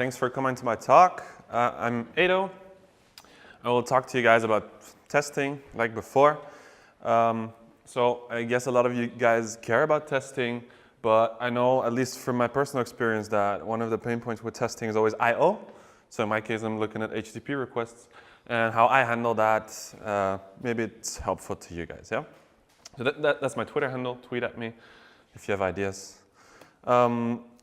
Thanks for coming to my talk. I'm Edo. I will talk to you guys about testing like before. So I guess a lot of you guys care about testing, but I know, at least from my personal experience, that one of the pain points with testing is always I/O. So in my case, I'm looking at HTTP requests and how I handle that. Maybe it's helpful to you guys, yeah? So that's my Twitter handle. Tweet at me if you have ideas.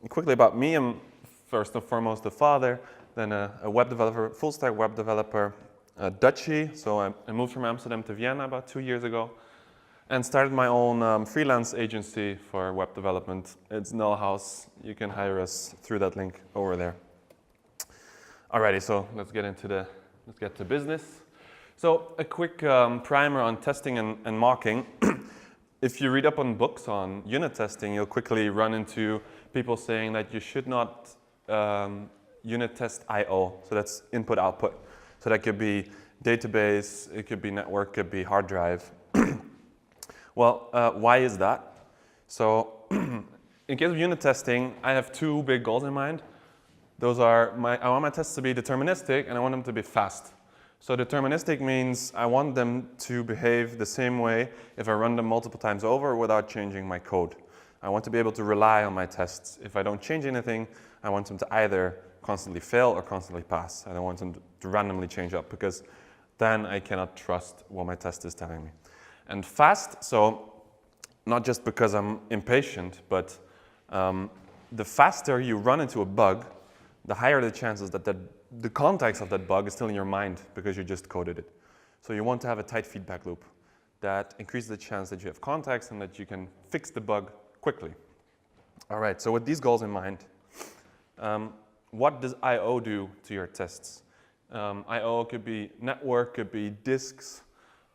Quickly about me, I'm first and foremost a father, then a web developer, full stack web developer, a Dutchie. So I moved from Amsterdam to Vienna about 2 years ago and started my own freelance agency for web development. It's Null House. You can hire us through that link over there. Alrighty, so let's get to business. So a quick primer on testing and mocking. If you read up on books on unit testing, you'll quickly run into people saying that you should not unit test I/O. So that's input-output. So that could be database, it could be network, it could be hard drive. Well, why is that? So in case of unit testing, I have two big goals in mind. Those are, I want my tests to be deterministic and I want them to be fast. So deterministic means I want them to behave the same way if I run them multiple times over without changing my code. I want to be able to rely on my tests. If I don't change anything, I want them to either constantly fail or constantly pass. I don't want them to randomly change up because then I cannot trust what my test is telling me. And fast, so not just because I'm impatient, but the faster you run into a bug, the higher the chances that the context of that bug is still in your mind because you just coded it. So you want to have a tight feedback loop that increases the chance that you have context and that you can fix the bug quickly. All right, so with these goals in mind, what does I/O do to your tests? I/O could be network, could be disks.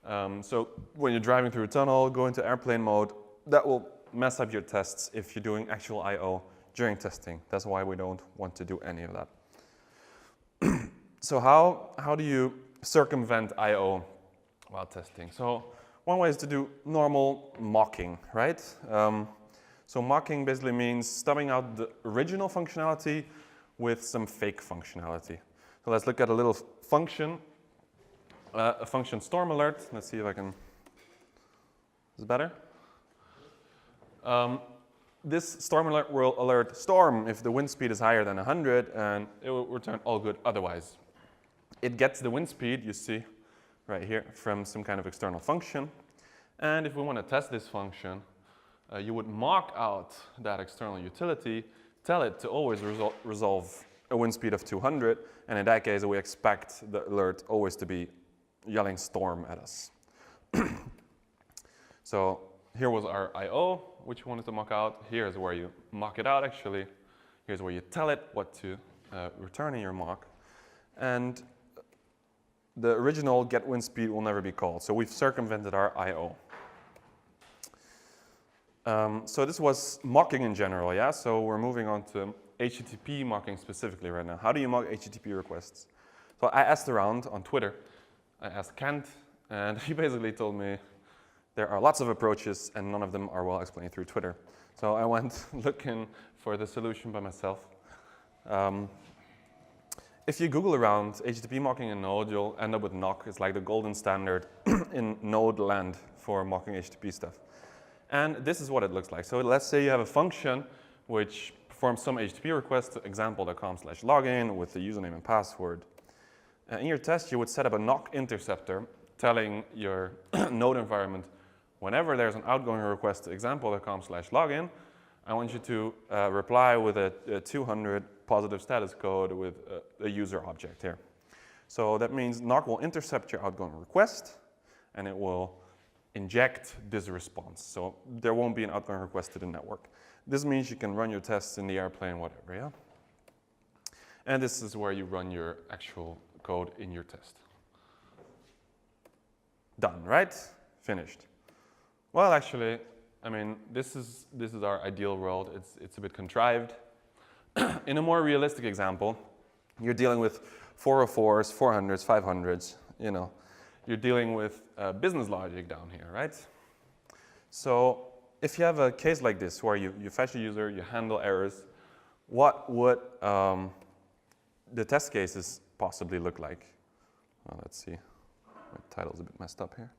So when you're driving through a tunnel, go into airplane mode, that will mess up your tests if you're doing actual I/O during testing. That's why we don't want to do any of that. So how do you circumvent I/O while testing? So one way is to do normal mocking, right? So mocking basically means stubbing out the original functionality with some fake functionality. So let's look at a little function, a function storm alert. Let's see if I can, is it better? This storm alert will alert storm if the wind speed is higher than 100 and it will return all good otherwise. It gets the wind speed, you see right here, from some kind of external function. And if we want to test this function, you would mock out that external utility, tell it to always resolve a wind speed of 200, and in that case we expect the alert always to be yelling storm at us. So here was our I/O, which we wanted to mock out. Here's where you mock it out actually. Here's where you tell it what to return in your mock. And the original get wind speed will never be called. So we've circumvented our I/O. So this was mocking in general, yeah? So we're moving on to HTTP mocking specifically right now. How do you mock HTTP requests? So I asked around on Twitter. I asked Kent, and he basically told me there are lots of approaches and none of them are well explained through Twitter. So I went looking for the solution by myself. If you Google around HTTP mocking in Node, you'll end up with Nock. It's like the golden standard in Node land for mocking HTTP stuff. And this is what it looks like. So let's say you have a function which performs some HTTP request to example.com/login with the username and password. In your test, you would set up a Nock interceptor telling your Node environment, whenever there's an outgoing request to example.com/login, I want you to reply with a 200 positive status code with a user object here. So that means Nock will intercept your outgoing request and it will inject this response. So there won't be an outgoing request to the network. This means you can run your tests in the airplane, whatever, yeah? And this is where you run your actual code in your test. Done, right? Finished. Well, actually, I mean, this is our ideal world. It's a bit contrived. In a more realistic example, you're dealing with 404s, 400s, 500s, you know. You're dealing with business logic down here, right? So if you have a case like this where you fetch a user, you handle errors, what would the test cases possibly look like. Well, let's see. My title's a bit messed up here.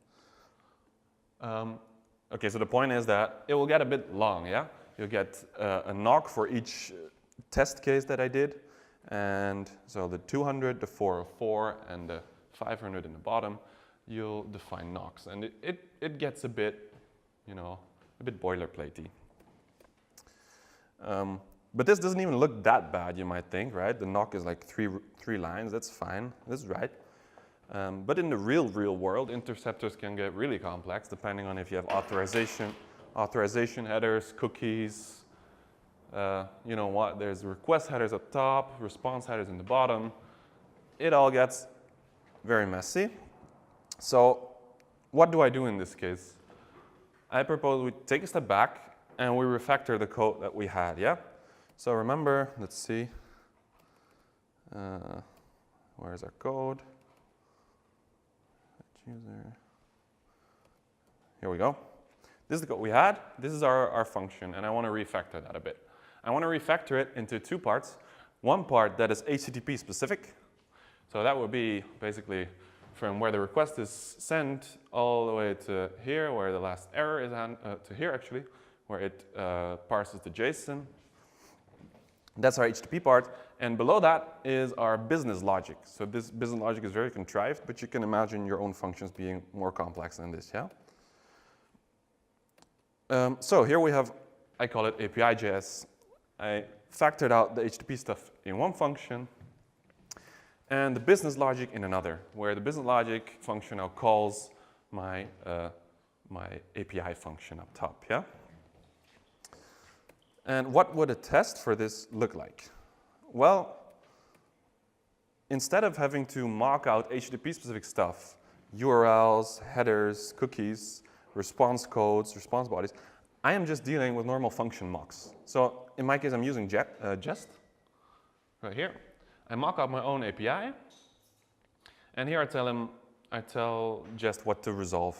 Okay, so the point is that it will get a bit long, yeah? You'll get a knock for each test case that I did. And so the 200, the 404, and the 500 in the bottom, you'll define knocks. And it gets a bit, you know, a bit boilerplatey. But this doesn't even look that bad, you might think, right? The knock is like three lines, that's fine, that's right. But in the real world, interceptors can get really complex depending on if you have authorization headers, cookies, you know what, there's request headers up top, response headers in the bottom. It all gets very messy. So what do I do in this case? I propose we take a step back and we refactor the code that we had, yeah? So remember, let's see, where's our code? User. Here we go. This is the code we had. This is our function, and I want to refactor that a bit. I want to refactor it into two parts. One part that is HTTP specific. So that would be basically from where the request is sent all the way to here, where the last error is, to here actually, where it parses the JSON. That's our HTTP part. And below that is our business logic. So this business logic is very contrived, but you can imagine your own functions being more complex than this, yeah? So here we have, I call it API.js. I factored out the HTTP stuff in one function and the business logic in another, where the business logic function now calls my, my API function up top, yeah? And what would a test for this look like? Well, instead of having to mock out HTTP-specific stuff, URLs, headers, cookies, response codes, response bodies, I am just dealing with normal function mocks. So in my case, I'm using Jest right here. I mock out my own API, and here I tell Jest what to resolve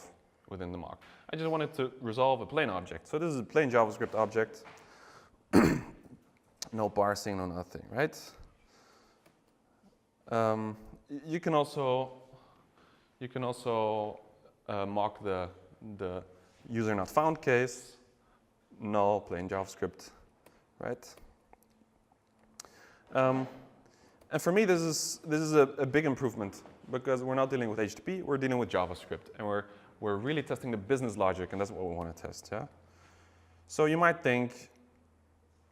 within the mock. I just wanted to resolve a plain object. So this is a plain JavaScript object. No parsing, no nothing, right? You can also mock the user not found case. No, plain JavaScript, right? And for me, this is a big improvement because we're not dealing with HTTP, we're dealing with JavaScript, and we're really testing the business logic, and that's what we want to test, yeah? So you might think,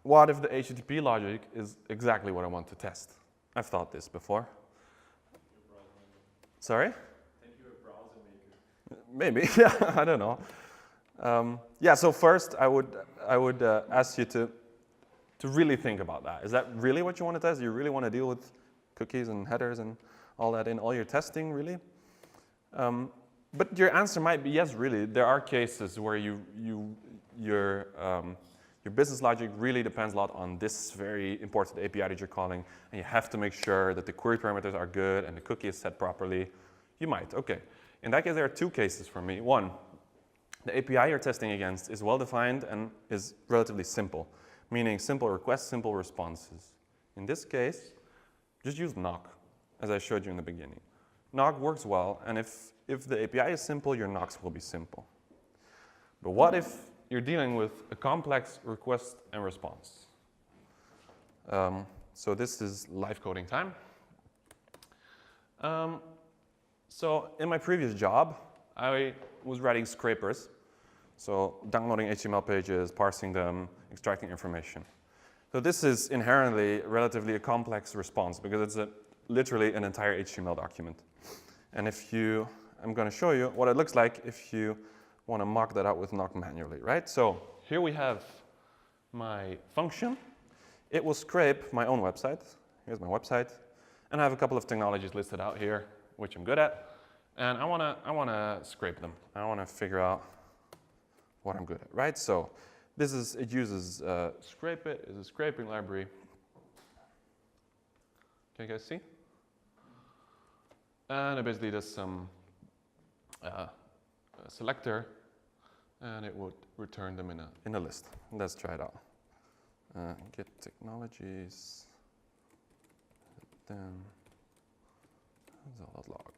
what if the HTTP logic is exactly what I want to test? I've thought this before. Sorry? I think you're a browser maker. Maybe, yeah, I don't know. Yeah, so first I would ask you to really think about that. Is that really what you want to test? Do you really want to deal with cookies and headers and all that in all your testing, really? But your answer might be yes, really. There are cases where your business logic really depends a lot on this very important API that you're calling, and you have to make sure that the query parameters are good and the cookie is set properly. You might, okay. In that case, there are two cases for me. One, the API you're testing against is well-defined and is relatively simple, meaning simple requests, simple responses. In this case, just use knock, as I showed you in the beginning. Knock works well, and if the API is simple, your knocks will be simple. But what if you're dealing with a complex request and response? So this is live coding time. So in my previous job, I was writing scrapers. So downloading HTML pages, parsing them, extracting information. So this is inherently relatively a complex response because it's literally an entire HTML document. And I'm going to show you what it looks like if you want to mock that out with knock manually, right? So here we have my function. It will scrape my own website. Here's my website. And I have a couple of technologies listed out here, which I'm good at. And I want to scrape them. I want to figure out what I'm good at, right? So it uses scrape it is a scraping library. Can you guys see? And it basically does some selector, and it would return them in a list. Let's try it out. Get technologies. then the log.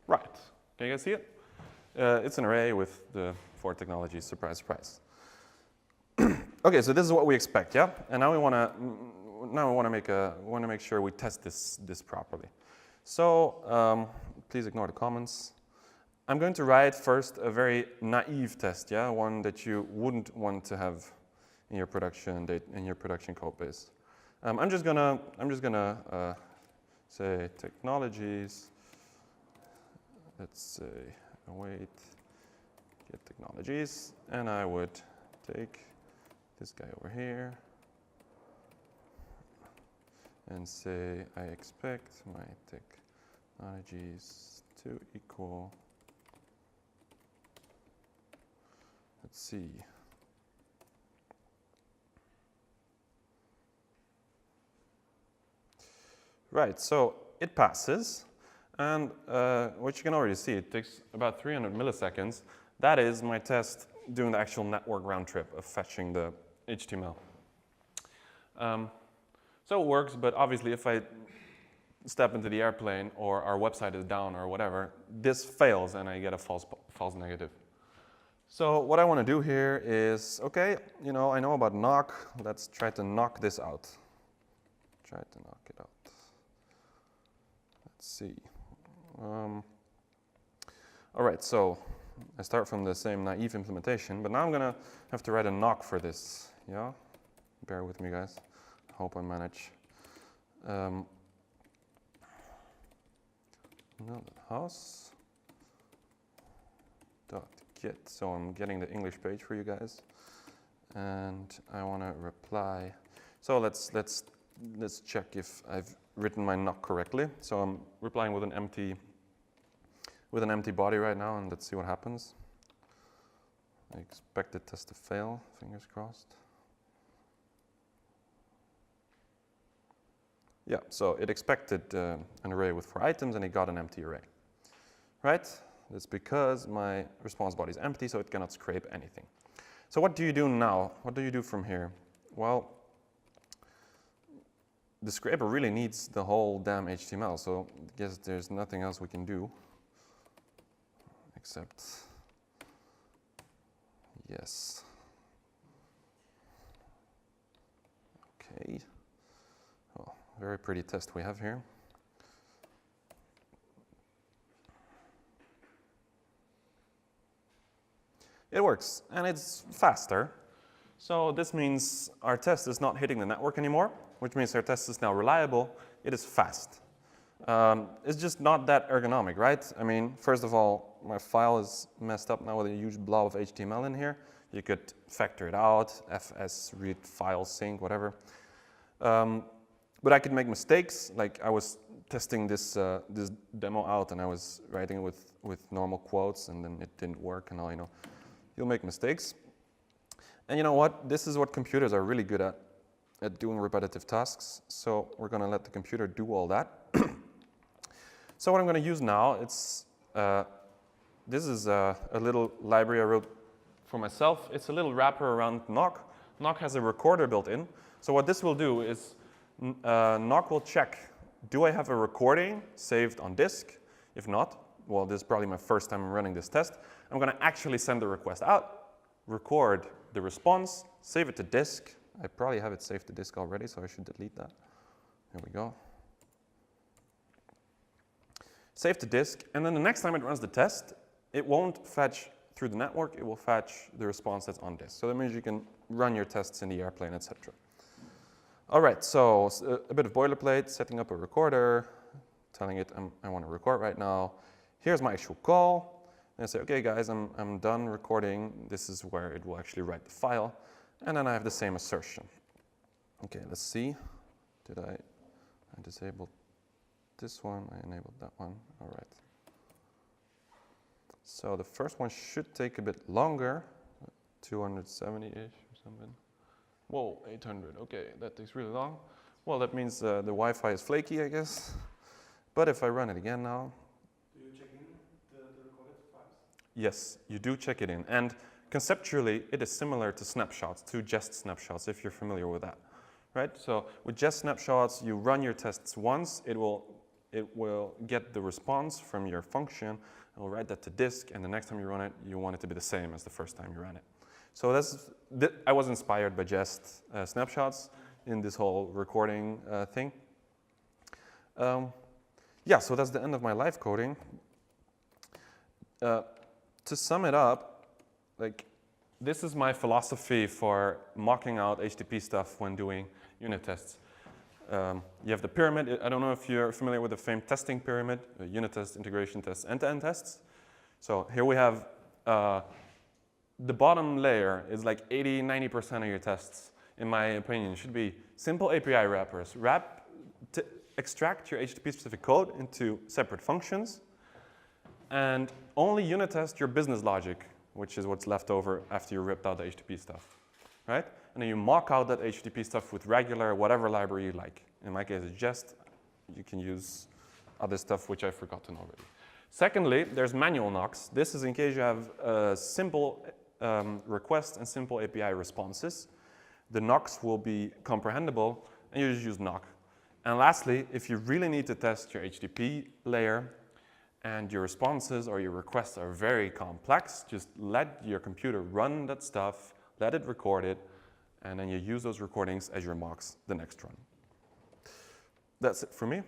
Right. Can you guys see it? It's an array with the 4 technologies. Surprise, surprise. Okay, so this is what we expect, yeah. And now we want to make sure we test this properly. So please ignore the comments. I'm going to write first a very naive test, yeah, one that you wouldn't want to have in your production code base. I'm just gonna say technologies. Let's say await get technologies, and I would take this guy over here and say I expect my technologies to equal, let's see, right, so it passes, and what you can already see, it takes about 300 milliseconds. That is my test doing the actual network round trip of fetching the HTML. So it works, but obviously if I step into the airplane or our website is down or whatever, this fails and I get a false negative. So what I want to do here is, okay, you know, I know about knock. Let's try to knock this out. Try to knock it out. Let's see. All right, so I start from the same naive implementation, but now I'm going to have to write a knock for this. Yeah, bear with me, guys. I hope I manage. House dot get. So I'm getting the English page for you guys, and I want to reply. So let's check if I've written my knock correctly. So I'm replying with an empty body right now, and let's see what happens. I expect the test to fail. Fingers crossed. Yeah, so it expected an array with 4 items, and it got an empty array, right? That's because my response body is empty, so it cannot scrape anything. So what do you do now? What do you do from here? Well, the scraper really needs the whole damn HTML, so I guess there's nothing else we can do except yes. Okay. Oh, very pretty test we have here. It works, and it's faster. So this means our test is not hitting the network anymore, which means our test is now reliable. It is fast. It's just not that ergonomic, right? I mean, first of all, my file is messed up now with a huge blob of HTML in here. You could factor it out, fs, read file sync, whatever. But I could make mistakes. Like I was testing this demo out, and I was writing it with normal quotes, and then it didn't work, and all, you know. You'll make mistakes. And you know what? This is what computers are really good at doing repetitive tasks. So we're going to let the computer do all that. So what I'm going to use now, this is a little library I wrote for myself. It's a little wrapper around knock. Knock has a recorder built in. So what this will do is knock will check, do I have a recording saved on disk? If not, well, this is probably my first time running this test. I'm going to actually send the request out, record the response, save it to disk. I probably have it saved to disk already, so I should delete that. There we go. Save to disk, and then the next time it runs the test, it won't fetch through the network, it will fetch the response that's on disk. So that means you can run your tests in the airplane, etc. All right, so a bit of boilerplate, setting up a recorder, telling it I want to record right now. Here's my actual call. And I say, okay, guys, I'm done recording. This is where it will actually write the file. And then I have the same assertion. Okay, let's see. Did I disabled this one? I enabled that one. All right. So the first one should take a bit longer, 270-ish or something. Whoa, 800. Okay, that takes really long. Well, that means the Wi-Fi is flaky, I guess. But if I run it again now. Do you check in? the recorded files? Yes, you do check it in. And conceptually, it is similar to snapshots, to jest snapshots, if you're familiar with that. Right? So with jest snapshots, you run your tests once, it will get the response from your function, it will write that to disk, and the next time you run it, you want it to be the same as the first time you ran it. So I was inspired by jest snapshots in this whole recording thing. Yeah, so that's the end of my live coding. To sum it up, like, this is my philosophy for mocking out HTTP stuff when doing unit tests. You have the pyramid. I don't know if you're familiar with the famed testing pyramid, unit test, integration tests, end-to-end tests. So here we have the bottom layer is like 80–90% of your tests, in my opinion, should be simple API wrappers. Extract your HTTP-specific code into separate functions, and only unit test your business logic, which is what's left over after you ripped out the HTTP stuff, right? And then you mock out that HTTP stuff with regular, whatever library you like. In my case, it's Jest. You can use other stuff, which I've forgotten already. Secondly, there's manual knocks. This is in case you have simple requests and simple API responses. The knocks will be comprehensible, and you just use knock. And lastly, if you really need to test your HTTP layer and your responses or your requests are very complex, just let your computer run that stuff, let it record it, and then you use those recordings as your mocks the next run. That's it for me.